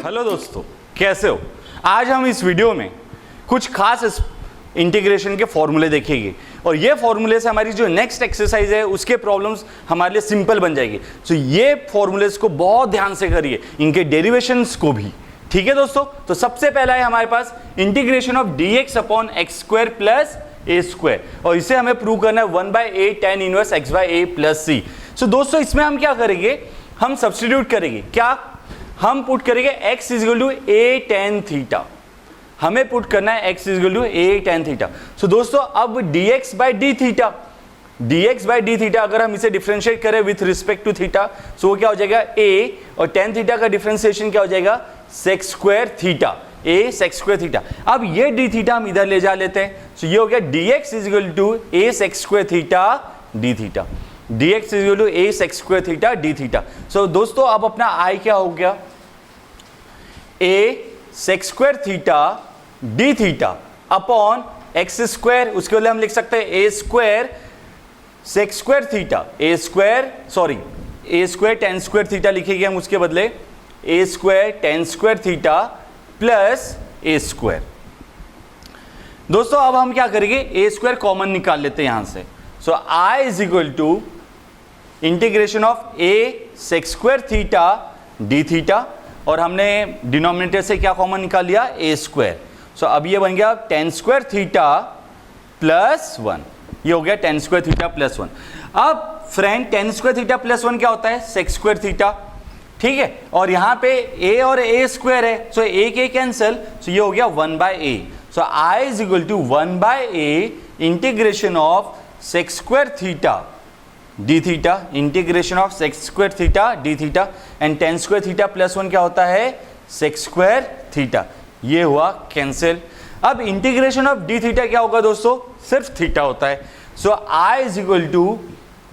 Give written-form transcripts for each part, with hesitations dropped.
Hello दोस्तों, कैसे हो? आज हम इस वीडियो में कुछ खास इंटीग्रेशन के फॉर्मूले देखेंगे और ये फॉर्मूले से हमारी जो नेक्स्ट एक्सरसाइज है उसके प्रॉब्लम्स हमारे लिए सिंपल बन जाएगी। तो ये फॉर्मूलेस को बहुत ध्यान से करिए, इनके डेरिवेशंस को भी। ठीक है दोस्तों, तो सबसे पहला है हमारे पास integration of dx upon x square plus a square और इसे हमें प्रूव करना है 1/a tan inverse x/a plus c। So दोस्तों इसमें हम क्या करेंगे, हम सब्स्टिट्यूट करेंगे। क्या हम पुट करेंगे x is to a tan theta, हमें पुट करना है x is to a tan theta. So दोस्तों अब dx by d theta, dx by d theta अगर हम इसे डिफरेंशिएट करें with respect to theta, so वो क्या हो जाएगा a, और tan थीटा का डिफरेंशिएशन क्या हो जाएगा sec square theta, a sec square theta. अब ये डी थीटा हम इधर ले जा लेते हैं, सो ये हो गया dx is to a sec square theta d theta, dx is to a sec square theta d theta. So दोस्तों अब अपना i क्या हो गया, a sec square theta d theta upon x square, उसके बदले हम लिख सकते हैं a square sec square theta, a square tan square theta लिखेंगे हम उसके बदले a square tan square theta plus a square. दोस्तों अब हम क्या करेंगे, a स्क्वायर कॉमन निकाल लेते हैं यहां से। So i is equal to integration of a sec square theta d theta और हमने डिनोमिनेटर से क्या कॉमन निकाल लिया, a स्क्वायर। सो अब ये बन गया tan स्क्वायर थीटा प्लस 1, ये हो गया tan स्क्वायर थीटा प्लस 1। अब friend tan square theta plus 1 क्या होता है, sec स्क्वायर थीटा, ठीक है। और यहाँ पे a और a स्क्वायर है, सो a के कैंसिल, सो ये हो गया 1/a। So i is equal to 1/a integration of sec square theta d theta, integration of sec square theta d theta and tan square theta plus 1 क्या होता है, sec square theta, ये हुआ cancel. अब integration of d theta क्या होगा दोस्तों, सिर्फ थीटा होता है। So i is equal to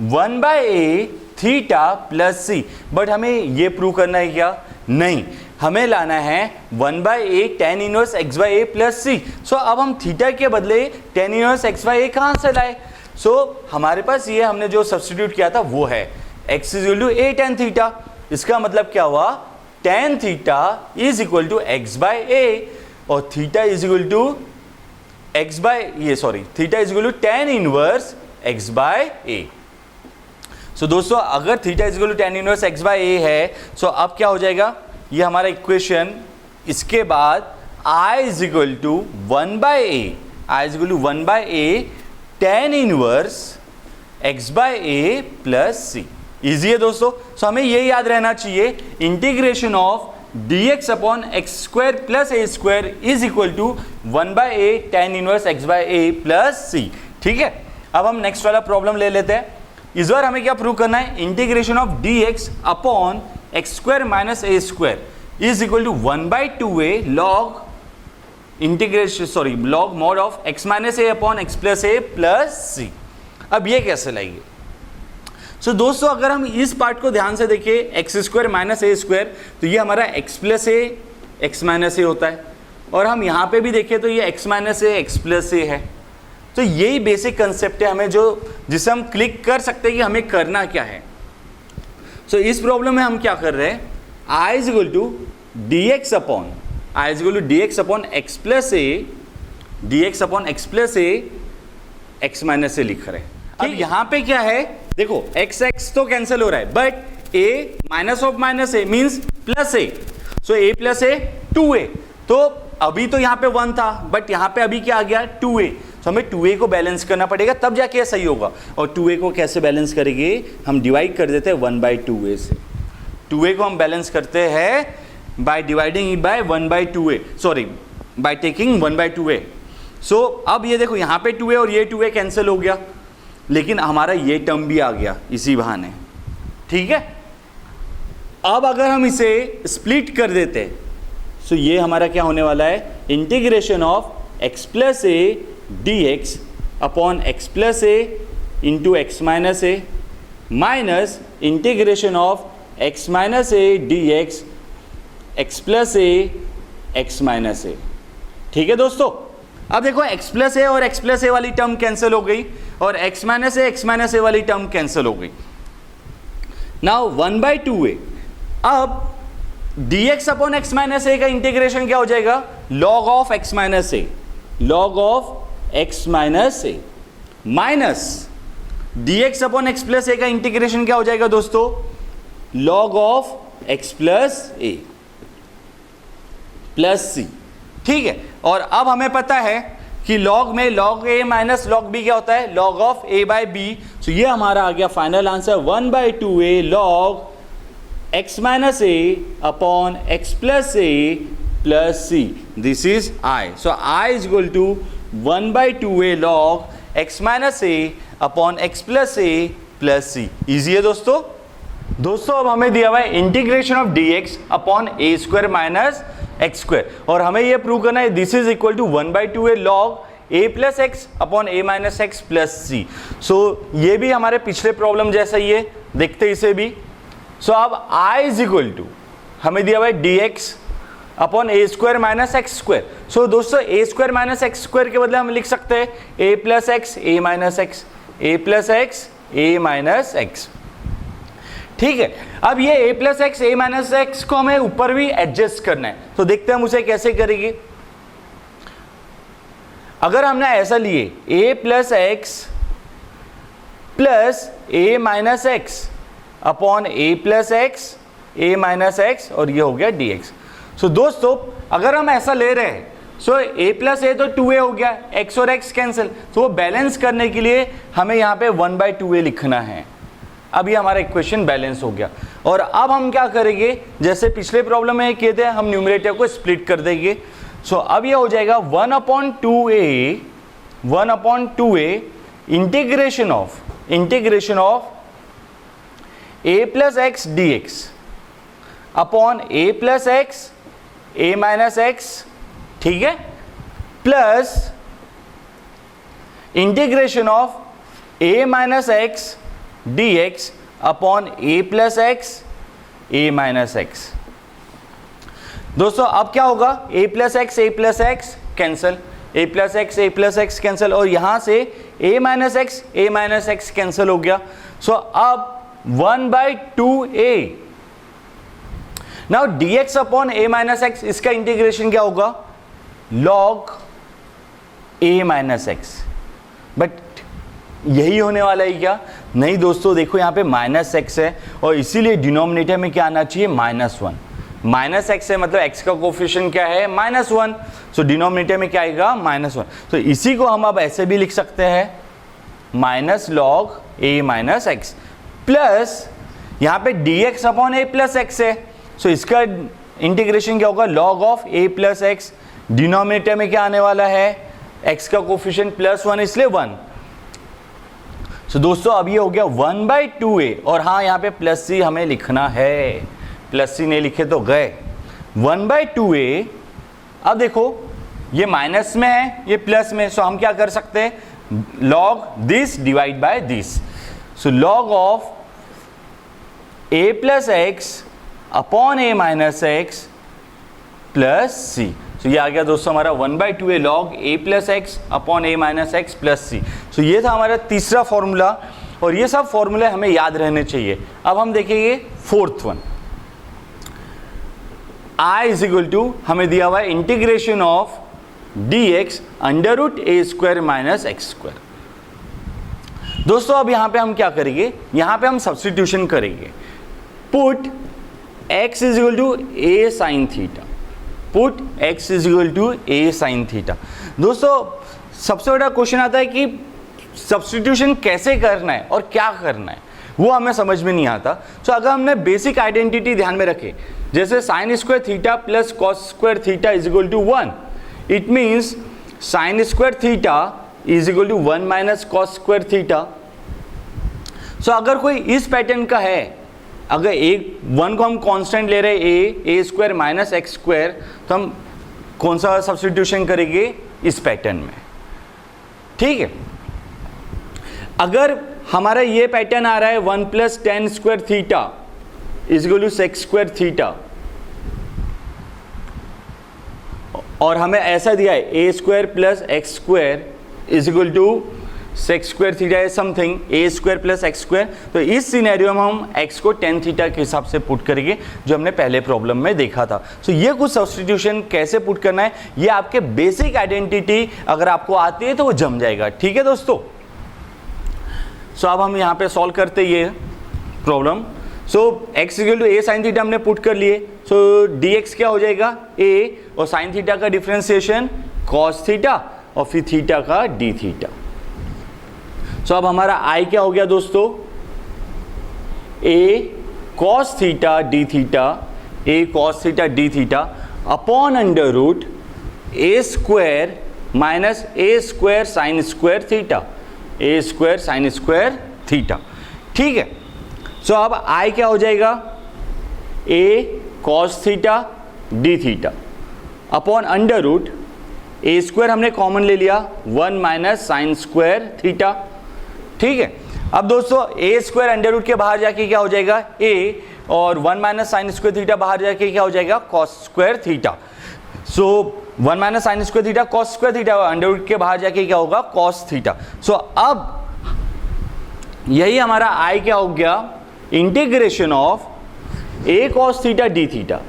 1/a theta plus c, but हमें ये प्रूव करना है क्या, नहीं, हमें लाना है 1/a tan inverse x/a plus c। सो अब हम थीटा के बदले tan इनवर्स x/a कहां से लाए, सो हमारे पास ये हमने जो सब्स्टिट्यूट किया था वो है x is equal to a tan theta. इसका मतलब क्या हुआ, tan theta is equal to x/a और theta is equal to theta is equal to tan inverse x/a। So दोस्तों अगर theta is equal to tan inverse x/a है, so अब क्या हो जाएगा, ये हमारा इक्वेशन, इसके बाद i is equal to 1/a tan inverse x/a plus c। Easy है दोस्तों। सो हमें ये याद रहना चाहिए, integration of dx upon x square plus a square is equal to 1/a tan inverse x/a plus c। ठीक है, अब हम नेक्स्ट वाला प्रॉब्लम ले लेते हैं। इस बार हमें क्या प्रूव करना है, integration of dx upon x square minus a square is equal to 1/2a log log mod of x minus a upon x plus a plus c। अब ये कैसे लाएंगे, सो दोस्तों अगर हम इस पार्ट को ध्यान से देखिए, x square minus a square, तो ये हमारा x plus a x minus a होता है, और हम यहाँ पे भी देखिए तो ये x minus a x plus a है। तो यही बेसिक कंसेप्ट है हमें जिसे हम क्लिक कर सकते हैं कि हमें करना क्या है। सो इस प्रॉब्लम में हम क्या कर रहे हैं, i is equal to dx upon x plus a, dx upon x plus a x minus a लिख रहे हैं। अब यहाँ पे क्या है, देखो x तो कैंसिल हो रहा है, but a minus of minus a means plus a, so a plus a 2a। तो अभी तो यहाँ पे 1 था, बट यहाँ पे अभी क्या आ गया 2a, तो हमें 2a को बैलेंस करना पड़ेगा तब जाके सही होगा। और 2a को कैसे बैलेंस करेंगे, हम डिवाइड कर देते हैं 1/2a से। 2a को हम बैलेंस करते हैं by dividing it by 1/2a, by taking 1/2a। सो अब ये देखो यहाँ पे 2a और ये 2a कैंसिल हो गया, लेकिन हमारा ये टर्म भी आ गया इसी बहाने। ठीक है, अब अगर हम इसे स्प्लिट कर देते, सो ये हमारा क्या होने वाला है, integration of x plus a dx upon x plus a into x minus a minus integration of x minus a dx x plus a x minus a। ठीक है दोस्तों, अब देखो x प्लस a और x प्लस a वाली term cancel हो गई और x माइनस a वाली टर्म कैंसिल हो गई। नाउ 1/2a, अब dx अपॉन x माइनस ए का इंटीग्रेशन क्या हो जाएगा, log of x minus a, log of x minus a minus dx upon x plus a का इंटीग्रेशन क्या हो जाएगा दोस्तों, log of x plus a plus c. ठीक है, और अब हमें पता है कि log में log a minus log b क्या होता है, log of a by b. तो ये हमारा आ गया final answer 1/2a log x minus a upon x plus a plus c। This is I। So I is equal to 1/2a log x minus a upon x plus a plus c। Easy है दोस्तों। दोस्तों अब हमें दिया हुआ है integration of dx upon a square minus x square, और हमें यह प्रूव करना है this is equal to 1/2a log a plus x upon a minus x plus c. So ये भी हमारे पिछले प्रॉब्लम जैसा ही है, देखते इसे भी। सो अब I इज इक्वल टू हमें दिया हुआ है dx upon a square minus x square. So दोस्तों a square minus x square के बदले हम लिख सकते हैं a plus x a minus x, a plus x a minus x. ठीक है, अब ये a plus x a minus x को हमें ऊपर भी एडजस्ट करना है, तो देखते हैं हम उसे कैसे करेंगे। अगर हमने ऐसा लिए a plus x plus a minus x upon a plus x a minus x, और ये हो गया dx। सो दोस्तों अगर हम ऐसा ले रहे हैं, सो a प्लस a तो 2a हो गया, x और x कैंसिल, तो वो बैलेंस करने के लिए हमें यहाँ पे 1/2a लिखना है। अब ये हमारा इक्वेशन बैलेंस हो गया, और अब हम क्या करेंगे, जैसे पिछले प्रॉब्लम में किए थे, हम न्यूमरेटर को स्प्लिट कर देंगे। सो अब ये हो जाएगा 1/2a integration of a plus x dx upon a plus x a minus x, ठीक है, plus integration of a minus x dx upon a plus x a minus x. दोस्तों अब क्या होगा, a plus x cancel, a plus x cancel, और यहां से a minus x cancel हो गया। सो अब 1/2a now dx upon a minus x, इसका इंटीग्रेशन क्या होगा, log a minus x. But यही होने वाला है क्या, नहीं दोस्तों, देखो यहाँ पे माइनस एक्स है, और इसीलिए डिनोमिनेटर में क्या आना चाहिए, -1। माइनस एक्स है मतलब x का कोफिशिएंट क्या है, -1। सो डिनोमिनेटर में क्या आएगा, -1। तो इसी को हम अब ऐसे भी लिख सकते हैं, minus log a minus x, plus यहाँ पे dx upon a plus x है, सो इसका इंटीग्रेशन क्या होगा, log of a plus x. Denominator में क्या आने वाला है, x का कोफिशिएंट +1, इसलिए 1। सो दोस्तों अब ये हो गया 1/2a, और हाँ यहाँ पे प्लस सी हमें लिखना है, प्लस सी नहीं लिखे तो गए। 1/2a, अब देखो ये माइनस में है, ये प्लस में, सो हम क्या कर सकते हैं, log this divide by this. So log of a plus x upon a minus x plus c. तो ये आ गया दोस्तों हमारा 1/2a log a plus x upon a minus x plus c. So ये था हमारा तीसरा फॉर्मूला, और ये सब फॉर्मूले हमें याद रहने चाहिए। अब हम देखेंगे fourth one, I is equal to हमें दिया हुआ है integration of dx √a square minus x square. दोस्तों अब यहाँ पे हम क्या करेंगे, यहाँ पे हम सब्स्टिट्यूशन करेंगे, put x is equal to a sine theta, put x is equal to a sine theta. दोस्तों सबसे बड़ा क्वेश्चन आता है कि सब्स्टिट्यूशन कैसे करना है और क्या करना है, वो हमें समझ में नहीं आता। तो अगर हमने बेसिक आइडेंटिटी ध्यान में रखे, जैसे sine square theta plus cos square theta is equal to 1, it means sine square theta is equal to 1 minus cos square theta. So अगर कोई इस पैटर्न का है, अगर एक 1 को हम कांस्टेंट ले रहे a square minus x square, तो हम कौन सा सब्स्टिट्यूशन करेंगे, इस पैटर्न में, ठीक है। अगर हमारा ये पैटर्न आ रहा है 1 plus tan square theta is equal to sec square theta, और हमें ऐसा दिया है a स्क्वायर plus x square is equal to sec square theta is something a square plus x square. तो इस सिनेरियो में हम एक्स को टेन थीटा के हिसाब से पुट करेंगे जो हमने पहले प्रॉब्लम में देखा था। सो ये कुछ सब्स्टिट्यूशन कैसे पुट करना है, ये आपके बेसिक आइडेंटिटी अगर आपको आती है तो वो जम जाएगा। ठीक है दोस्तों, सो अब हम यहाँ पे सॉल्व करते ये problem. So x equal to a sine theta हमने पुट कर लिए। सो डी एक्स क्या हो जाएगा ए, और साइन थीटा का डिफ्रेंसिएशन कॉस थीटा, और फिर थीटा का डी थीटा। सो अब हमारा आई क्या हो गया दोस्तों, a cos theta d theta, a cos theta d theta upon under root a square minus a square sine square theta, a square sine square theta. ठीक है, so अब I क्या हो जाएगा a cos theta d theta upon under root a square हमने common ले लिया 1 minus sine square theta. ठीक है, अब दोस्तों ए स्क्वायर अंडर रूट के बाहर जाके क्या हो जाएगा ए, और 1 माइनस साइन स्क्वायर थीटा बाहर जाके क्या हो जाएगा cos square theta. So 1 minus sine square theta cos square theta, under root के बाहर जाके क्या होगा कॉस थीटा। सो अब यही हमारा आई क्या हो गया, integration of a cos theta d theta,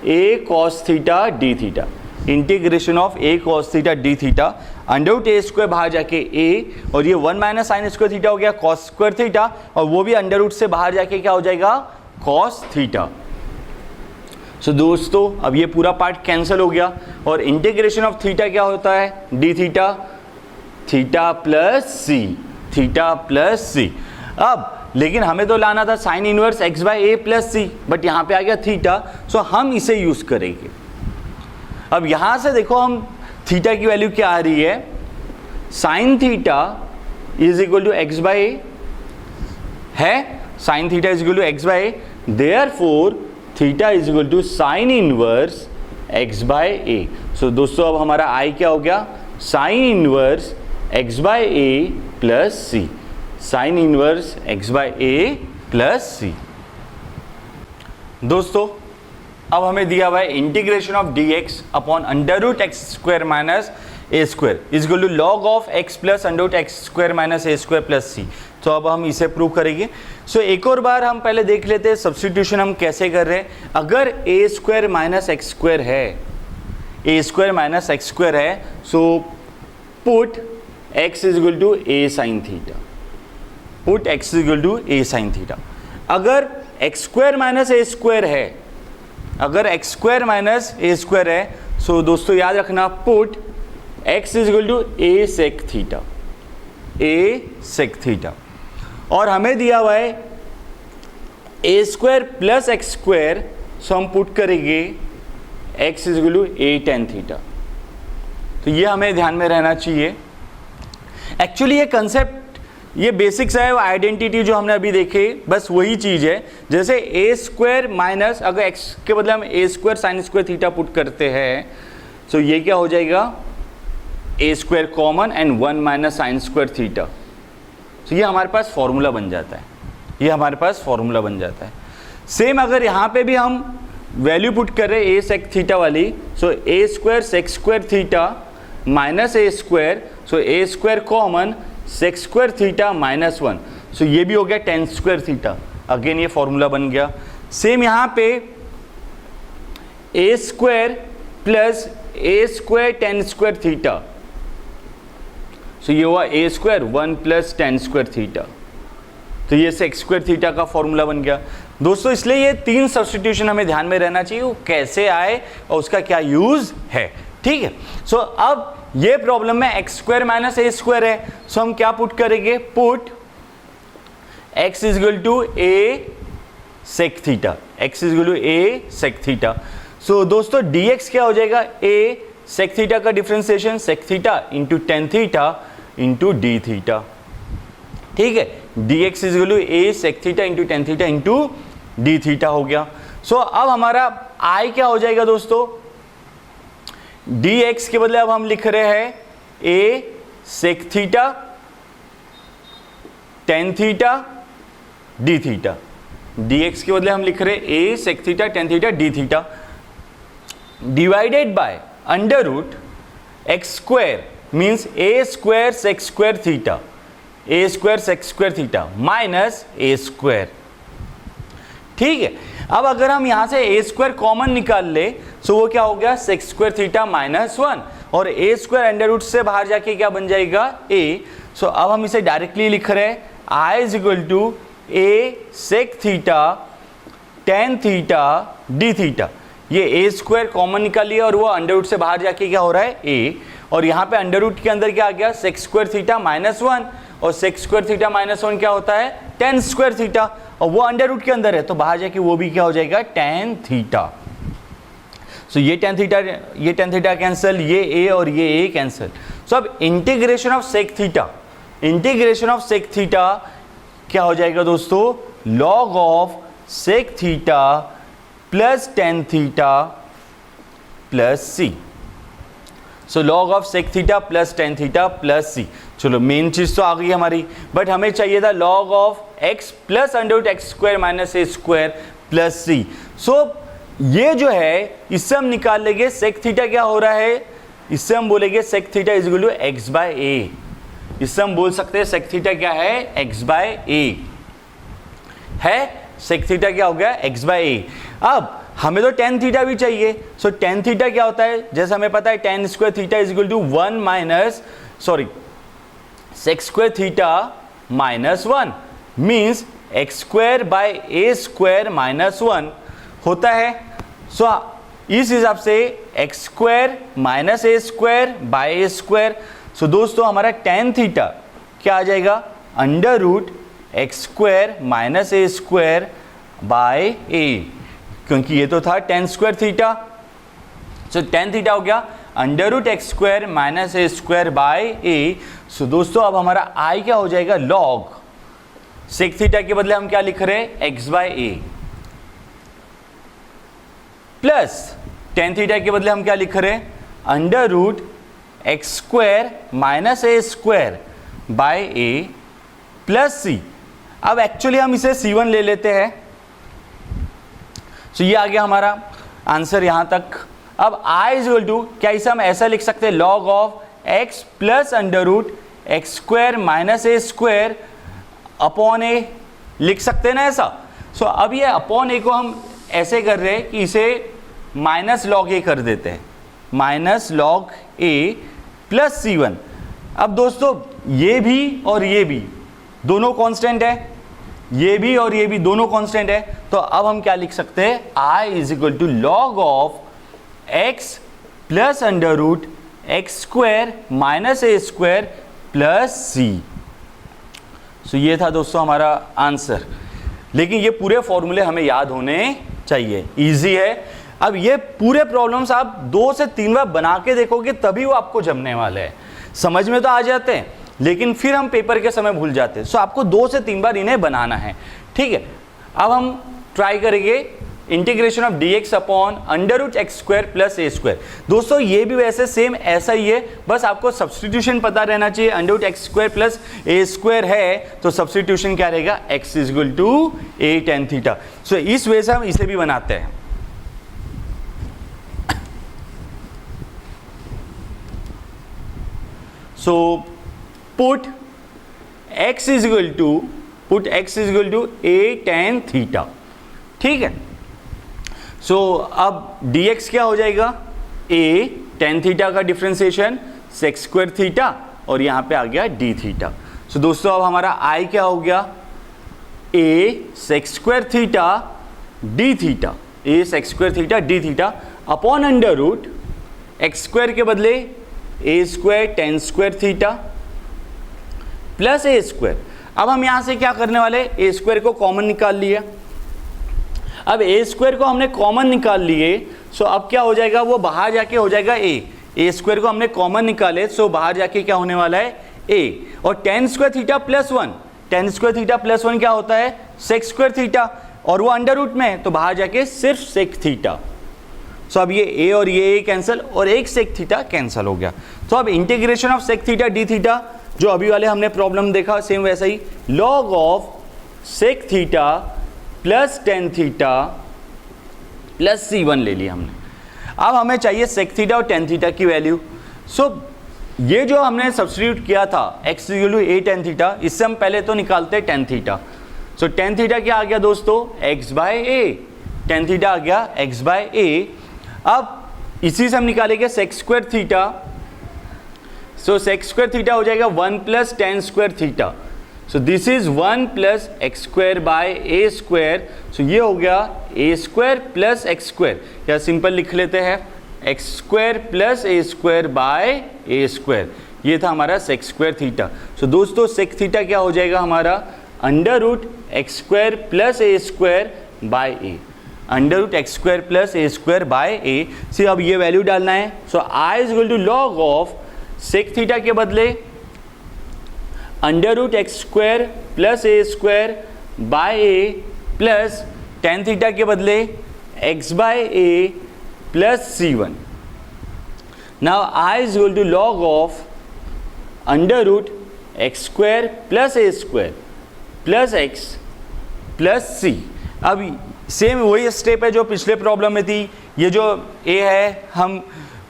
a cos theta d theta, integration of a cos theta d theta, under root a square बाहर जाके ए, और ये 1 माइनस साइन स्क्वायर थीटा हो गया कॉस स्क्वायर थीटा, और वो भी अंडर रूट से बाहर जाके क्या हो जाएगा कॉस थीटा। सो दोस्तों अब ये पूरा पार्ट कैंसिल हो गया, और इंटीग्रेशन ऑफ थीटा क्या होता है d theta, theta plus c, theta plus c. अब लेकिन हमें तो लाना था sine inverse x by a plus c, but यहाँ पे आ गया थीटा, सो हम इसे यूज करेंगे। अब यहां से देखो हम थीटा की वैल्यू क्या आ रही है, sine theta is equal to x by a है, sine theta is equal to x by a, therefore theta is equal to sine inverse x by a. So दोस्तों अब हमारा आई क्या हो गया, sine inverse x by a plus c, sine inverse x by a plus c. दोस्तों अब हमें दिया हुआ है integration of d x upon under root x square minus a square is equal to log of x plus under root x square minus a square plus c. तो अब हम इसे प्रूव करेंगे। सो एक और बार हम पहले देख लेते हैं सब्स्टिट्यूशन हम कैसे कर रहे हैं। अगर a square minus x square है, a square minus x square है, so put x is equal to a sine theta, put x is equal to a sine theta. अगर x square minus a square है, अगर x square minus a square है, so दोस्तों याद रखना put x is equal to a sec theta, a sec theta. और हमें दिया हुआ है a square plus x square, so हम पुट करेंगे x is equal to a tan theta. तो ये हमें ध्यान में रहना चाहिए। एक्चुअली ये कंसेप्ट, ये बेसिक्स है, वो आइडेंटिटी जो हमने अभी देखे बस वही चीज़ है। जैसे ए स्क्वायर माइनस, अगर एक्स के बदले हम a square sine square theta put करते हैं, तो ये क्या हो जाएगा a square common and 1 minus sine square theta. तो ये हमारे पास फॉर्मूला बन जाता है, ये हमारे पास फॉर्मूला बन जाता है। सेम अगर यहाँ पे भी हम वैल्यू पुट कर रहे हैं ए सेक थीटा वाली, so a square sec square theta minus a square, so a square common sec square theta minus 1, so ये भी हो गया टेन स्क्वायर थीटा। अगेन ये फॉर्मूला बन गया। सेम यहाँ पे a square plus a square tan square theta, so ये हुआ a square 1 plus tan square theta. तो ये सेक स्क्वायर थीटा का फॉर्मूला बन गया। दोस्तों इसलिए ये तीन सब्स्टिट्यूशन हमें ध्यान में रहना चाहिए, वो कैसे आए और उसका क्या यूज है। ठीक है, सो अब ये प्रॉब्लम में x square minus a square है, सो हम क्या पुट करेंगे, put x is equal to a sec theta, x is equal to a sec theta. So दोस्तों डी एक्स क्या हो जाएगा, ए सेक थीटा का differentiation sec theta into tan theta into d theta. ठीक है, d x is equal to a sec theta into tan theta into d theta हो गया। सो अब हमारा आई क्या हो जाएगा दोस्तों, डी एक्स के बदले अब हम लिख रहे हैं a sec theta tan theta d theta. D x के बदले हम लिख रहे हैं a sec theta tan theta d theta divided by under root x square means a square sec square theta, a square sec square theta minus a square. ठीक है, अब अगर हम यहां से ए स्क्वायर कॉमन निकाल ले तो वो क्या हो गया सेक स्क्वायर थीटा माइनस 1 और ए स्क्वायर अंडर रूट से बाहर जाके क्या बन जाएगा ए। सो अब हम इसे डायरेक्टली लिख रहे हैं I is equal to a sec theta tan theta d theta. ये ए स्क्वायर कॉमन निकालिए और वो अंडर रूट से बाहर जाके क्या हो रहा है ए, और यहाँ पे अंडर रूट के अंदर क्या आ गया सेक स्क्वायर थीटा माइनस 1 और सेक स्क्वायर थीटा माइनस 1 क्या होता है टेन स्क्वायर थीटा और वो अंडर रूट के अंदर है तो बाहर जाके वो भी क्या हो जाएगा टेन थीटा। सो ये टेन थीटा कैंसिल, ये ए और ये ए कैंसिल। सो अब इंटीग्रेशन ऑफ सेक थीटा क्या हो जाएगा दोस्तों log of sec theta plus tan theta plus c. So log of sec theta plus tan theta plus c. चलो मेन चीज तो आ गई हमारी, बट हमें चाहिए था log of x plus under root x square minus a square plus c. So ये जो है इससे हम निकाल लेंगे सेक थीटा क्या हो रहा है, इससे हम बोलेंगे sec theta is equal to x by a. इससे हम बोल सकते हैं सेक थीटा क्या है एक्स बाय ए है, सेक थीटा क्या हो गया एक्स बाय ए। अब हमें तो टेन थीटा भी चाहिए। सो टेन थीटा क्या होता है जैसे हमें पता है tan square theta is equal to sec square theta minus 1 means x square by a square minus 1 होता है। सो इस हिसाब से x square minus a square by a square. So दोस्तों हमारा टेन थीटा क्या आ जाएगा under root x square minus a square by a, क्योंकि ये तो था tan square theta. So tan theta हो गया under root x square minus a square by a. So दोस्तों अब हमारा आई क्या हो जाएगा लॉग सेक थीटा के बदले हम क्या लिख रहे हैं x by a plus tan theta के बदले हम क्या लिख रहे हैं under root x square minus a square by a plus c. अब एक्चुअली हम इसे C1 ले लेते हैं। सो ये आ गया हमारा आंसर यहां तक। अब I इज इक्वल टू क्या इसे हम ऐसा लिख सकते हैं log of x plus under root x square minus a square upon a लिख सकते हैं ना ऐसा। सो अब ये अपॉन ए को हम ऐसे कर रहे हैं कि इसे माइनस लॉग ए कर देते हैं, माइनस लॉग ए प्लस C1। अब दोस्तों ये भी और ये भी दोनों कांस्टेंट है, ये भी और ये भी दोनों कांस्टेंट है, तो अब हम क्या लिख सकते हैं I is equal to log of x plus under root x square minus a square plus c. So ये था दोस्तों हमारा आंसर, लेकिन ये पूरे फॉर्मूले हमें याद होने चाहिए, इजी है। अब ये पूरे प्रॉब्लम्स आप 2 से 3 बार बना के देखोगे तभी वो आपको जमने वाले हैं। समझ में तो आ जाते हैं लेकिन फिर हम पेपर के समय भूल जाते हैं। सो आपको 2 से 3 बार इन्हें बनाना है, ठीक है। अब हम ट्राई करेंगे integration of dx upon under root x square plus a square. दोस्तों ये भी वैसे सेम ऐसा ही है, बस आपको सब्सटीट्यूशन पता रहना चाहिए। Under root x square plus a square है तो सब्सटीट्यूशन क्या रहेगा x is equal to a tan theta. So इस वजह से हम इसे भी बनाते हैं। So put x is equal to a tan theta, ठीक है। सो अब dx क्या हो जाएगा a टेन थीटा का डिफ्रेंसिएशन सेक स्क्वायर थीटा और यहाँ पे आ गया d थीटा। सो दोस्तों अब हमारा I क्या हो गया a sec square theta d theta, a sec square theta d theta upon under root x square के बदले a square tan square theta plus a square. अब हम यहाँ से क्या करने वाले ए स्क्वायर को कॉमन निकाल लिए। अब ए स्क्वायर को हमने कॉमन निकाल लिए, सो अब क्या हो जाएगा वो बाहर जाके हो जाएगा ए स्क्वायर को हमने कॉमन निकाले, सो बाहर जाके क्या होने वाला है ए। और ten square theta plus 1, ten square theta plus 1 क्या होता है सेक स्क्वायर थीटा और वो अंडर रूट में है तो बाहर जाके सिर्फ सेक थीटा। सो अब ये ए और ये कैंसिल और एक सेक थीटा कैंसिल हो गया। तो अब integration of sec theta d theta जो अभी वाले हमने प्रॉब्लम देखा सेम वैसा ही, log of sec theta plus tan theta plus C1 ले लिया हमने। अब हमें चाहिए सेक थीटा और टेन थीटा की वैल्यू। सो ये जो हमने सब्स्टिट्यूट किया था x equal to a tan theta, इससे हम पहले तो निकालते हैं tan theta. So tan theta क्या आ गया दोस्तों, x bye a, tan theta आ गया x बाय a। अब इसी से हम निकालेंगे sec square theta, so sec square theta हो जाएगा 1 plus tan square theta. So this is 1 plus x square by a square. So ये हो गया a square plus x square, या सिंपल लिख लेते हैं x square plus a square by a square. ये था हमारा सेक स्क्वायर थीटा। सो दोस्तों सेक थीटा क्या हो जाएगा हमारा, under root x square plus a square by a, under root x square plus a square by a. से अब ये वैल्यू डालना है। So I is equal to log of sec theta के बदले under root x square plus a square by a plus tan theta के बदले x by a plus c1। Now I is equal to log of under root x square plus a square plus x plus c. अब same वही step है जो पिछले problem में थी। ये जो a है हम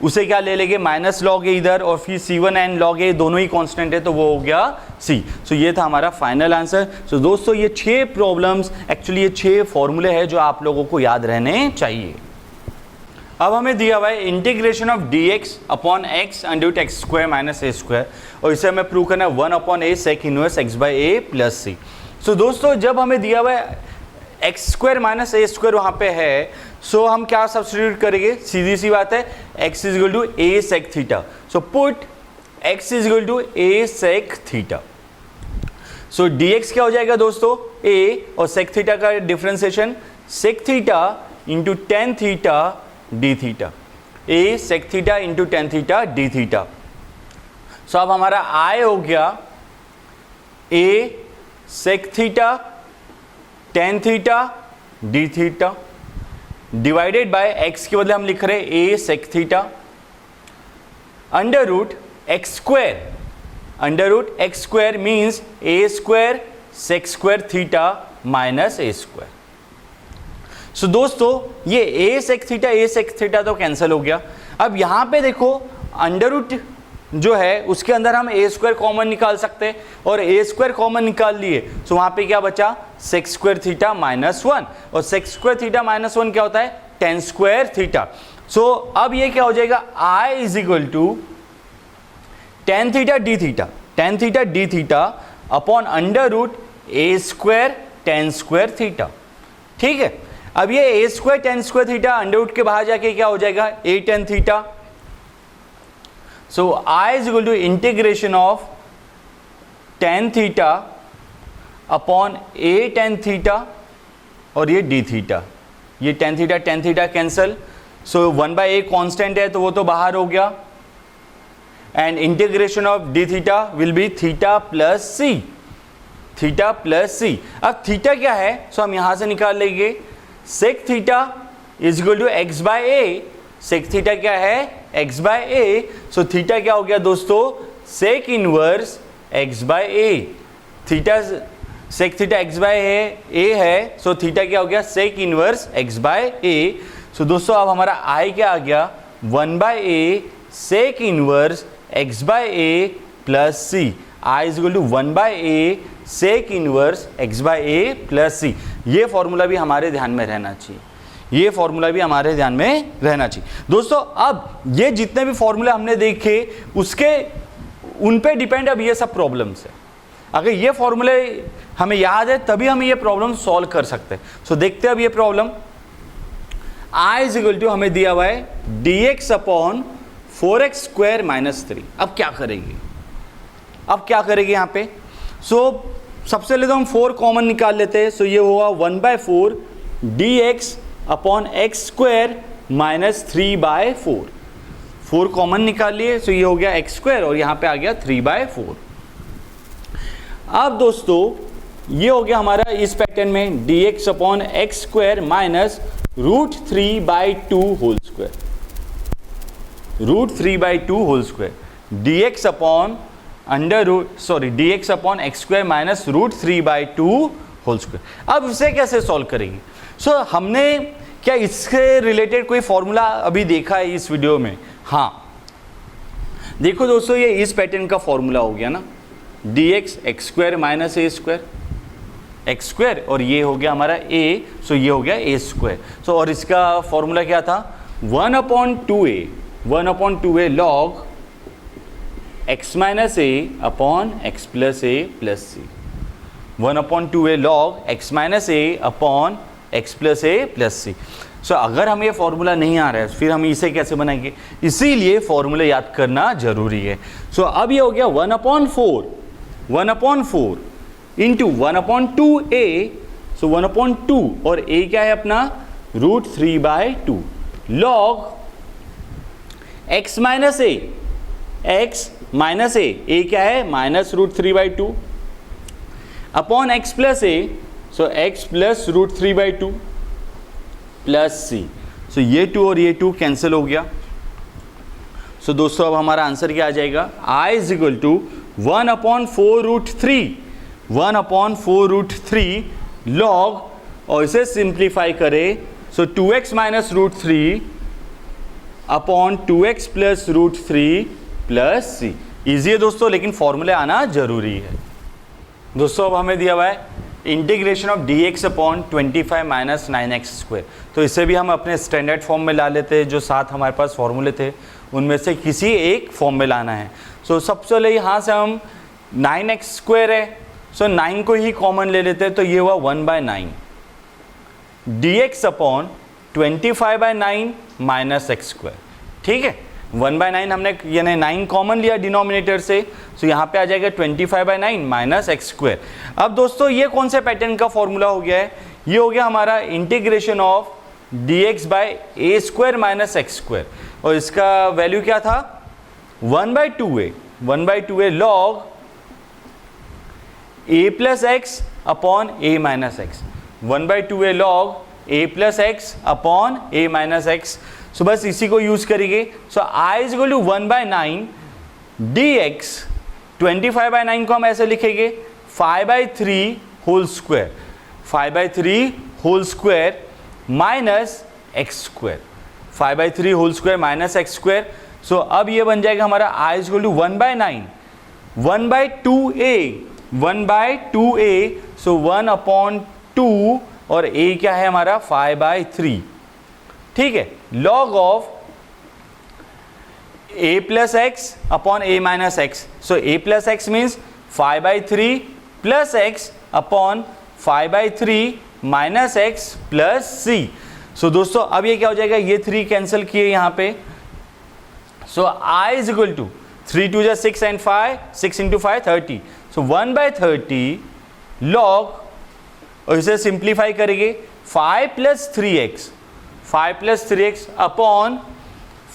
उसे क्या ले लेंगे, माइनस लॉग ए इधर, और फिर c1 एंड लॉग ए दोनों ही कांस्टेंट है तो वो हो गया c। सो ये था हमारा फाइनल आंसर। सो दोस्तों ये 6 प्रॉब्लम्स, एक्चुअली ये 6 फॉर्मूले हैं जो आप लोगों को याद रहने चाहिए। अब हमें दिया हुआ है integration of dx upon x under root x square minus a square, और इसे हमें प्रूव करना है 1 upon a sec inverse x by a plus c. So दोस्तों जब हमें दिया हुआ है x square minus a square वहाँ पे है, सो हम क्या सब्स्टिट्यूट करेंगे, सीधी सी बात है x is equal to a sec theta. So put x is equal to a sec theta. So dx क्या हो जाएगा दोस्तों, a, और सेक थीटा का differentiation sec theta into tan theta d theta, a sec theta into tan theta d theta. So अब हमारा I हो गया a sec theta tan theta d theta divided by x के बदले हम लिख रहे हैं a sec theta under root x square, under root x square means a square sec square theta minus a square. So दोस्तों ये a sec theta तो cancel हो गया। अब यहाँ पे देखो अंडर रूट जो है उसके अंदर हम ए स्क्वायर कॉमन निकाल सकते हैं, और ए स्क्वायर कॉमन निकाल लिए। सो वहाँ पे क्या बचा, सेक स्क्वायर थीटा माइनस 1, और सेक स्क्वायर थीटा माइनस 1 क्या होता है, टेन स्क्वायर थीटा। सो अब ये क्या हो जाएगा, I is equal to tan theta d theta, tan theta d theta upon under root a square tan square theta. ठीक है, अब ये a square tan square theta under root के बाहर जाके क्या हो जाएगा, a tan theta. So I is equal to integration of tan theta upon a tan theta, और ये डी थीटा, ये tan theta cancel. So 1 by a constant है तो वो तो बाहर हो गया, and integration of d theta will be theta plus c, theta plus c. अब थीटा क्या है, सो हम यहां से निकाल लेंगे sec theta is equal to x by a, sec theta क्या है, x by a. So theta क्या हो गया दोस्तों, sec inverse x by a, theta sec theta x by a है, सो थीटा क्या हो गया, sec inverse x by a. So दोस्तों अब हमारा आई क्या आ गया, 1 by a sec inverse x by a plus c, I is equal to 1 by a sec inverse x by a plus सी। ये फॉर्मूला भी हमारे ध्यान में रहना चाहिए, ये फॉर्मूला भी हमारे ध्यान में रहना चाहिए दोस्तों। अब ये जितने भी फॉर्मूले हमने देखे उसके उन पे डिपेंड अब ये सब प्रॉब्लम्स है। अगर ये फॉर्मूले हमें याद है तभी हम ये प्रॉब्लम सॉल्व कर सकते हैं। सो देखते हैं अब ये problem. I is equal to हमें दिया हुआ है d x upon 4x square minus 3। अब क्या करेंगे, अब क्या करेंगे यहाँ पे, सो सबसे पहले तो हम 4 कॉमन निकाल लेते हैं। सो ये हुआ 1 by 4 d x upon x square minus 3 by 4, 4 common निकाल लिए। सो ये हो गया एक्स स्क्वायर, और यहाँ पे आ गया 3 बाय 4। अब दोस्तों ये हो गया हमारा इस पैटर्न में d x upon x square minus root 3 by 2 whole square, root 3 by 2 whole square d x upon under root d x upon x square minus root 3 by 2 whole square. अब इसे कैसे सॉल्व करेंगे, सो हमने क्या इससे related कोई formula अभी देखा है इस वीडियो में, हाँ देखो दोस्तों, ये इस पैटर्न का फॉर्मूला हो गया ना, dx x square minus a square, x square, और ये हो गया हमारा a, सो ये हो गया a स्क्वायर। सो और इसका फॉर्मूला क्या था, 1/2a log x minus A upon x plus a plus C, 1/2a log x minus A upon x plus a plus c. सो अगर हमें ये फॉर्मूला नहीं आ रहा है फिर हम इसे कैसे बनाएंगे, इसीलिए फॉर्मूले याद करना जरूरी है। सो अब ये हो गया 1/4 इंटू 1/2a, सो 1/2, और a क्या है अपना √3/2 लॉग x माइनस ए क्या है -√3/2 अपॉन x प्लस ए, सो x plus √3/2 plus c. So ये 2 और ये 2 कैंसिल हो गया। सो दोस्तों अब हमारा आंसर क्या आ जाएगा, I is equal to 1/4√3 log, और इसे सिंप्लीफाई करें so 2x minus √3 upon 2x plus √3 plus c. Easy है दोस्तों, लेकिन फॉर्मूले आना जरूरी है। दोस्तों अब हमें दिया हुआ है integration of dx upon 25 minus 9x square, तो इसे भी हम अपने स्टैंडर्ड फॉर्म में ला लेते हैं। जो 7 हमारे पास फॉर्मूले थे उनमें से किसी एक फॉर्म में लाना है। सो सबसे पहले यहाँ से हम 9x स्क्वायर है, सो 9 को ही कॉमन ले लेते हैं, तो ये हुआ 1/9 dx upon 25/9 minus x square. ठीक है, 1/9 हमने यानी 9 कॉमन लिया डिनोमिनेटर से, सो यहाँ पे आ जाएगा 25/9 माइनस एक्स स्क्वायर। अब दोस्तों ये कौन से पैटर्न का फॉर्मूला हो गया है, ये हो गया हमारा integration of dx by a square minus x square, और इसका वैल्यू क्या था 1/2a log a plus x upon a minus x, 1/2a log a plus x upon a minus x. So बस इसी को यूज करेंगे। So I is equal to 1/9 dx, 25/9 को हम ऐसे लिखेंगे 5/3 whole square, 5/3 whole square minus x square, 5/3 whole square minus x square. सो अब ये बन जाएगा हमारा I is equal to 1/9 1/2a, so 1/2, और a क्या है हमारा 5/3। ठीक है, log of a plus x upon a minus x, so a plus x means 5/3 plus x upon 5/3 minus x plus c. So दोस्तों अब ये क्या हो जाएगा, ये 3 कैंसिल किए यहाँ पे, सो I इज इक्वल टू 3 2 जा 6 and 5, 6 into 5 30, सो 1/30 लॉग, और इसे सिंप्लीफाई करेंगे 5 plus 3x upon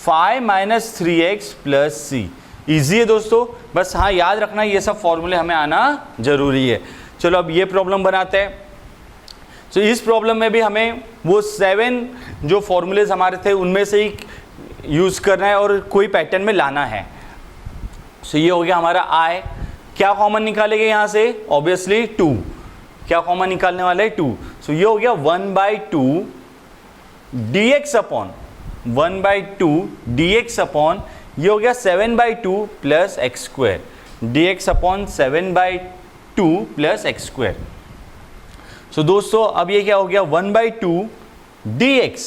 5 minus 3x plus c. Easy है दोस्तों, बस हाँ याद रखना ये सब फॉर्मूले हमें आना जरूरी है। चलो अब ये प्रॉब्लम बनाते हैं। तो इस प्रॉब्लम में भी हमें वो 7 जो फॉर्मूलेज हमारे थे उनमें से ही यूज़ करना है और कोई पैटर्न में लाना है। सो ये हो गया हमारा I, क्या कॉमन निकालेंगे यहाँ से, ऑब्वियसली 2, क्या कॉमन निकालने वाला है 2। सो ये हो गया 1/2 dx अपॉन 1/2 dx अपॉन, ये हो गया 7/2 plus x square, dx upon 7/2 plus x square. So दोस्तों अब ये क्या हो गया 1/2 dx,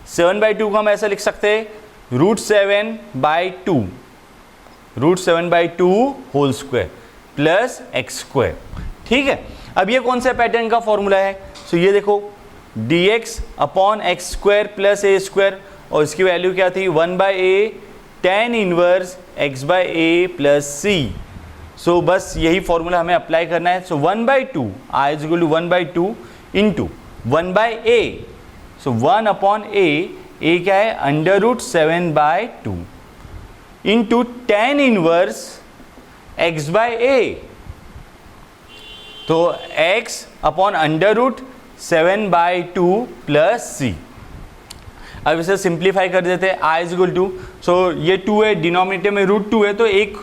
7/2 को हम ऐसा लिख सकते हैं √7/2 whole square plus x square. ठीक है, अब ये कौन सा पैटर्न का फॉर्मूला है, सो ये देखो dx upon x square plus a square, और इसकी वैल्यू क्या थी 1/a tan inverse x/a plus c. So बस यही फॉर्मूला हमें अप्लाई करना है। So 1/2 I is equal to 1/2 into 1/a, so 1 upon a क्या है √7/2 इंटू tan इनवर्स x/a, तो x अपॉन √7/2 प्लस सी। अब इसे सिंप्लीफाई कर देते हैं। I इज इक्वल टू, सो ये 2 है, डिनोमिनेटर में √2 है, तो एक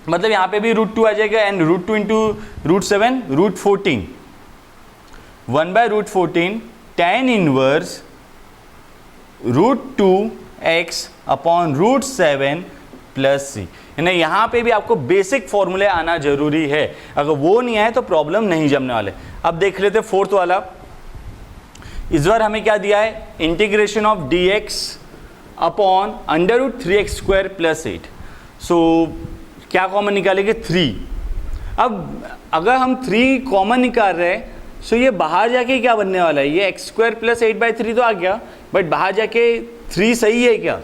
मतलब यहाँ पे भी √2 आ जाएगा, and √2 into √7 √14, 1/√14 tan inverse √2x upon √7 plus c. यानी यहाँ पे भी आपको बेसिक फॉर्मूले आना जरूरी है, अगर वो नहीं आए तो प्रॉब्लम नहीं जमने वाले। अब देख लेते फोर्थ वाला। इस बार हमें क्या दिया है, integration of d x upon under root 3x square plus 8। So क्या कॉमन निकालेंगे, 3। अब अगर हम 3 कॉमन निकाल रहे हैं सो ये बाहर जाके क्या बनने वाला है, ये एक्स स्क्वायर प्लस 8/3 तो आ गया, बट बाहर जाके 3 सही है क्या,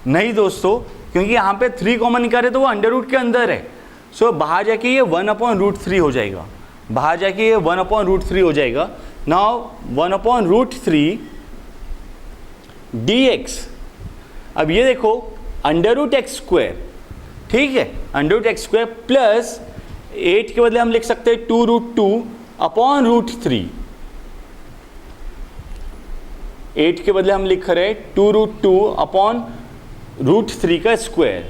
नहीं दोस्तों, क्योंकि यहाँ पे 3 कॉमन निकाले तो वो अंडर रूट के अंदर है। सो बाहर जाके ये 1/√3 हो जाएगा, बाहर जाके ये 1/√3 हो जाएगा। नाउ 1/√3 dx, अब ये देखो अंडर रूट x², ठीक है, अंडर रूट x² प्लस 8 के बदले हम लिख सकते हैं 2√2/√3। 8 के बदले हम लिख रहे हैं 2√2/√3 का स्क्वायर,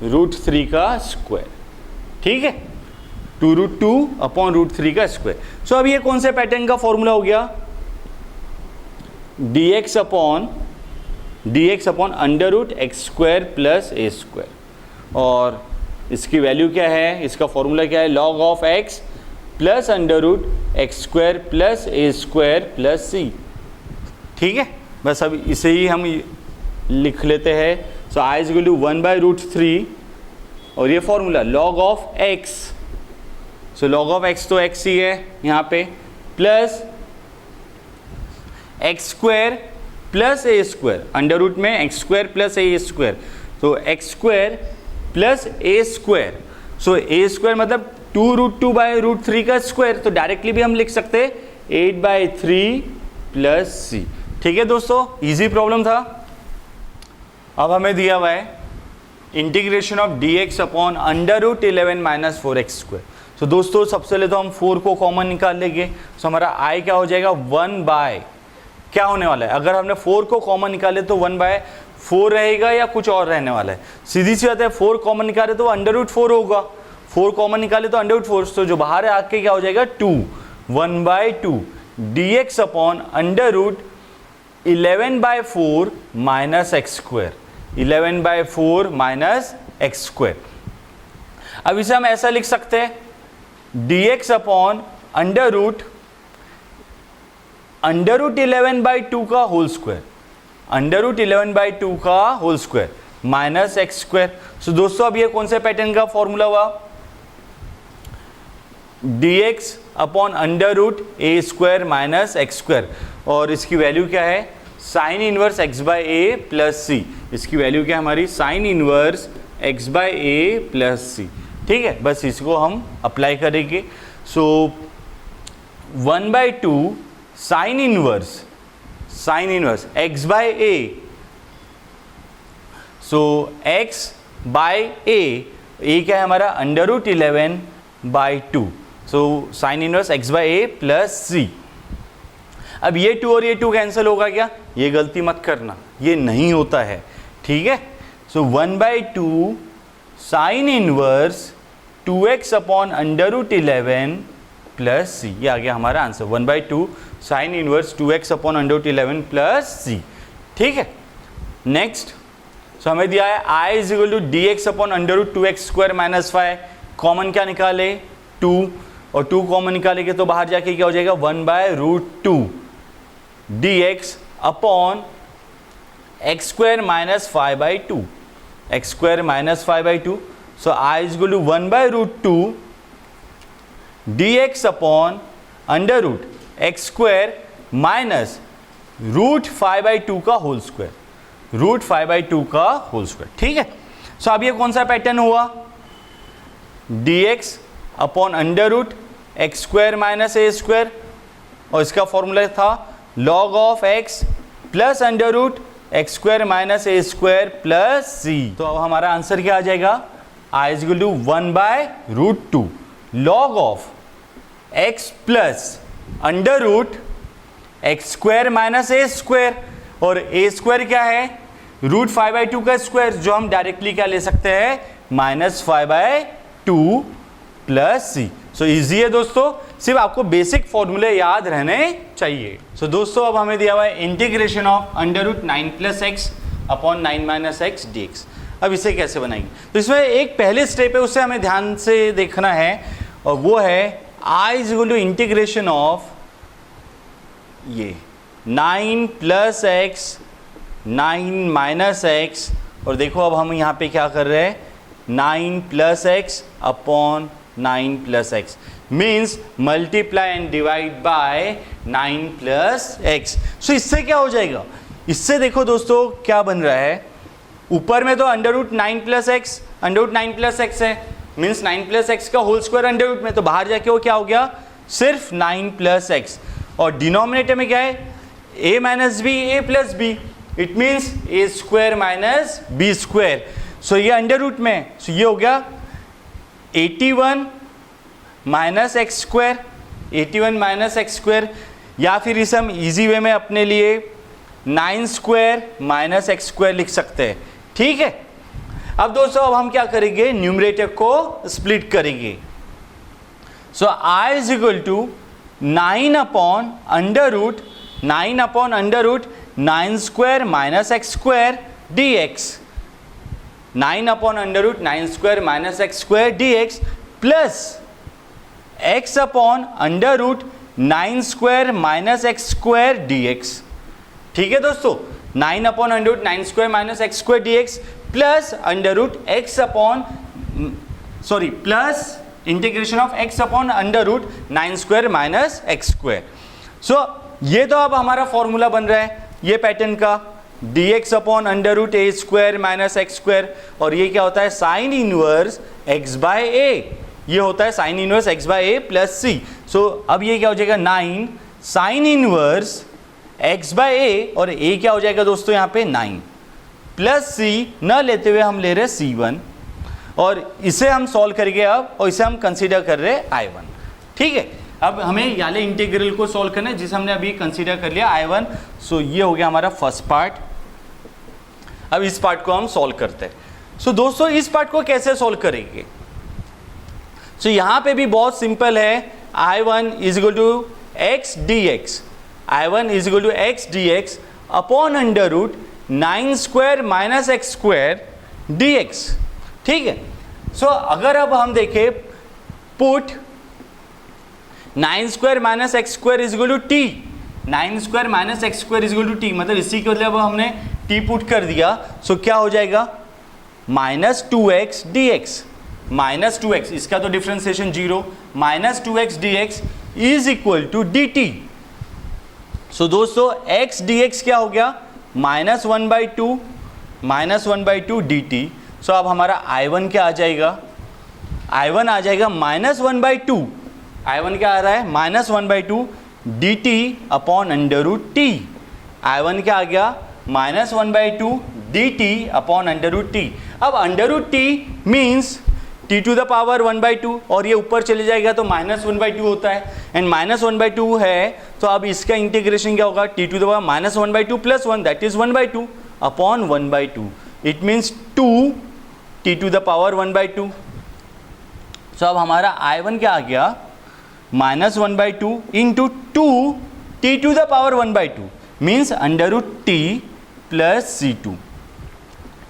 √3 का स्क्वायर, ठीक है, 2√2/√3 का स्क्वायर। सो अब ये कौन से पैटर्न का फॉर्मूला हो गया, dx upon under root x² plus a²। और इसकी वैल्यू क्या है, इसका फॉर्मूला क्या है, log of x plus under root x² plus a² plus c, ठीक है। बस अब इसे ही हम लिख लेते हैं। सो i इज इक्वल टू 1/√3 और ये formula log of x, so log of x तो x ही है यहाँ पे, plus x² plus a², under root में x² प्लस a², तो x² प्लस a², सो a² मतलब 2√2/√3 का स्क्वायर, तो डायरेक्टली भी हम लिख सकते हैं 8/3 प्लस c, ठीक है दोस्तों, इजी प्रॉब्लम था। अब हमें दिया हुआ है integration of dx upon under root 11 minus 4x²। तो दोस्तों सबसे पहले तो हम 4 को कॉमन निकाल लेंगे, तो हमारा i क्या हो जाएगा, 1/ क्या होने वाला है, अगर हमने 4 को कॉमन निकाले तो 1/4 रहेगा या कुछ और रहने वाला है, सीधी सी बात है। 4 कॉमन निकाले तो अंडर रूट 4 होगा, 4 कॉमन निकाले तो अंडर रूट 4, तो जो बाहर है आके क्या हो जाएगा 2, 1/2 dx upon under root 11/4 minus x², 11/4 minus x²। अब इसे हम ऐसा लिख सकते हैं dx अपॉन अंडर रूट 11/2 का होल स्क्वायर, अंडर रूट 11/2 का होल स्क्वायर माइनस x²। सो दोस्तों अब ये कौन से पैटर्न का फॉर्मूला हुआ, dx upon under root a² minus x², और इसकी वैल्यू क्या है, sine inverse x/a plus c, इसकी वैल्यू क्या है हमारी, sign inverse x/a plus c, ठीक है। बस इसको हम अप्लाई करेंगे। So 1/2 sine inverse x/a, so x/a, a क्या है हमारा under root 11/2, so sine inverse x/a plus c। अब ये 2 और ये 2 कैंसिल होगा क्या, ये गलती मत करना, ये नहीं होता है, ठीक है। So 1/2 sine inverse 2x upon under root 11 plus c, ये आ गया हमारा answer, 1/2 sine inverse 2x upon under root 11 plus c, ठीक है। नेक्स्ट, सो हमें दिया है i is equal to dx upon under root 2x² minus 5, common क्या निकाले 2, और 2 कॉमन निकालेंगे तो बाहर जाके क्या हो जाएगा 1/√2 dx upon x² minus 5/2, x² minus 5/2, so i is equal to 1/√2 dx upon under root x² minus √5/2 का होल स्क्वायर, √5/2 का होल स्क्वायर, ठीक है। सो अब ये कौन सा पैटर्न हुआ, dx upon under root x² minus a², और इसका फॉर्मूला था log of x plus under root x² minus a² plus c। तो अब हमारा आंसर क्या आ जाएगा, i is equal to 1/√2 log of x plus under root x² minus a², और a² क्या है √5/2 का स्क्वायर, जो हम डायरेक्टली क्या ले सकते हैं -5/2 प्लस c। सो इजी है दोस्तों, सिर्फ आपको बेसिक फॉर्मूले याद रहने चाहिए। सो दोस्तों अब हमें दिया हुआ है integration of under root 9 plus x upon 9 minus x dx। अब इसे कैसे बनाएंगे? तो इसमें एक पहले स्टेप है, उससे हमें ध्यान से देखना है, और वो है I is equal to integration of ये 9 प्लस एक्स 9 माइनस एक्स, और देखो अब हम यहाँ पे क्या कर रहे हैं, 9 plus x upon 9 plus x means multiply and divide by 9 plus x. So इससे क्या हो जाएगा, इससे देखो दोस्तों क्या बन रहा है, ऊपर में तो under root 9 plus x, under root 9 plus x है मीन्स 9 प्लस एक्स का होल स्क्वायर अंडर रूट में, तो बाहर जाके वो क्या हो गया, सिर्फ 9 प्लस एक्स, और डिनोमिनेटर में क्या है, a minus b a plus b, it means a square minus b square. So ये अंडर रूट में, सो ये हो गया 81 minus x square, 81 minus x square, या फिर इसे हम इजी वे में अपने लिए 9 स्क्वायर माइनस एक्स स्क्वायर लिख सकते हैं। ठीक है, अब दोस्तों अब हम क्या करेंगे, न्यूमरेटर को स्प्लिट करेंगे। So I is equal to 9 upon under root 9 square minus x square d x, 9 upon under root 9 square minus x square d x plus x upon under root 9 square minus x square d x. ठीक है दोस्तों, 9 upon under root 9 square minus x square d x plus under root x upon plus integration of x upon under root 9 square minus x square. So ये तो अब हमारा formula बन रहा है ये पैटर्न का, dx upon under root a square minus x square, और ये क्या होता है, साइन इनवर्स x बाय ए, ये होता है sine inverse x bye a plus c. सो अब ये क्या हो जाएगा, 9 साइन इनवर्स x बाय ए, और a क्या हो जाएगा दोस्तों यहाँ पे 9 प्लस सी, न लेते हुए हम ले रहे C1, और इसे हम सॉल्व करेंगे अब, और इसे हम कंसीडर कर रहे हैं I1। ठीक है, अब हमें याले इंटीग्रल को सॉल्व करना है जिसे हमने अभी कंसीडर कर लिया I1। सो ये हो गया हमारा फर्स्ट पार्ट। अब इस पार्ट को हम सॉल्व करते हैं। सो दोस्तों इस पार्ट को कैसे सॉल्व करेंगे, सो यहाँ पे भी बहुत सिंपल है, I1 is equal to x d x, I1 is equal to x d x upon under root 9 square minus x square d x. ठीक है, सो अगर अब हम देखें, put 9 square minus x square is equal to t, 9 square minus x square is equal to t, मतलब इसी के मतलब हमने टी पुट कर दिया। सो क्या हो जाएगा, minus 2x dx, minus 2x, इसका तो differentiation 0, minus 2x dx is equal to d t. So दोस्तों x dx क्या हो गया, minus 1/2 minus 1/2 d t. So अब हमारा I1 क्या आ जाएगा, I1 आ जाएगा माइनस 1/2, I1 क्या आ रहा है, minus 1/2 d t upon under root t. I1 क्या आ गया, minus 1/2 d t upon under root t. अब under root t means t to the power 1/2, और ये ऊपर चले जाएगा तो माइनस 1/2 होता है, एंड माइनस 1/2 है, तो अब इसका इंटीग्रेशन क्या होगा, t to the power minus 1/2 plus 1 that is 1/2 upon 1/2, it means 2 t to the power 1/2। So अब हमारा I1 क्या आ गया, minus 1/2 into 2 t to the power 1/2 means under root t plus C2,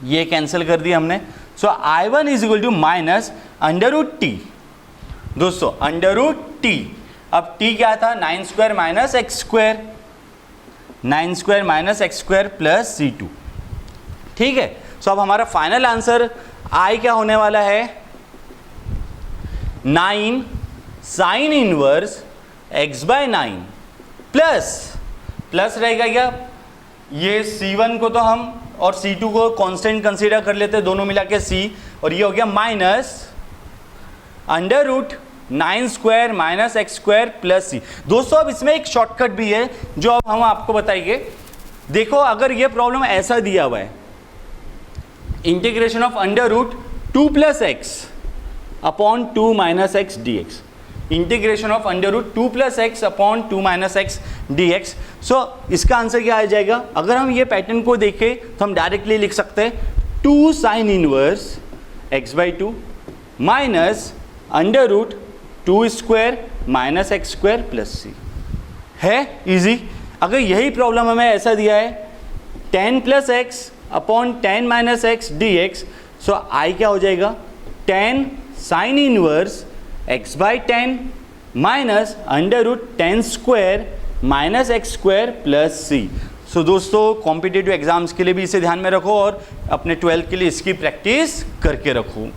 ये कैंसिल कर दिया हमने। So I1 is equal to minus under root t, दोस्तों अंडर रूट टी, अब t क्या था, 9 square minus x square, 9 square minus x square plus C2। ठीक है, सो अब हमारा फाइनल आंसर I क्या होने वाला है, 9 sine inverse x by 9 plus रहेगा क्या, ये C1 को तो हम और C2 को कांस्टेंट कंसीडर कर लेते हैं, दोनों मिला के C, और ये हो गया minus under root 9 square minus x square plus C। दोस्तों अब इसमें एक शॉर्टकट भी है जो अब हम आपको बताएंगे। देखो अगर ये प्रॉब्लम ऐसा दिया हुआ है, integration of under root 2 plus x upon 2 minus x d x, integration of under root 2 plus x upon 2 minus x d x. So इसका आंसर क्या आ जाएगा, अगर हम ये पैटर्न को देखें तो हम डायरेक्टली लिख सकते हैं 2 sine inverse x/2 minus under root 2 square minus x square plus C। है इजी। अगर यही प्रॉब्लम हमें ऐसा दिया है 10 plus x upon ten minus x d x. So I क्या हो जाएगा, ten sine inverse x by ten minus under root ten square minus x square plus c. So दोस्तों कॉम्पिटिटिव एग्जाम्स के लिए भी इसे ध्यान में रखो और अपने 12th के लिए इसकी प्रैक्टिस करके रखो।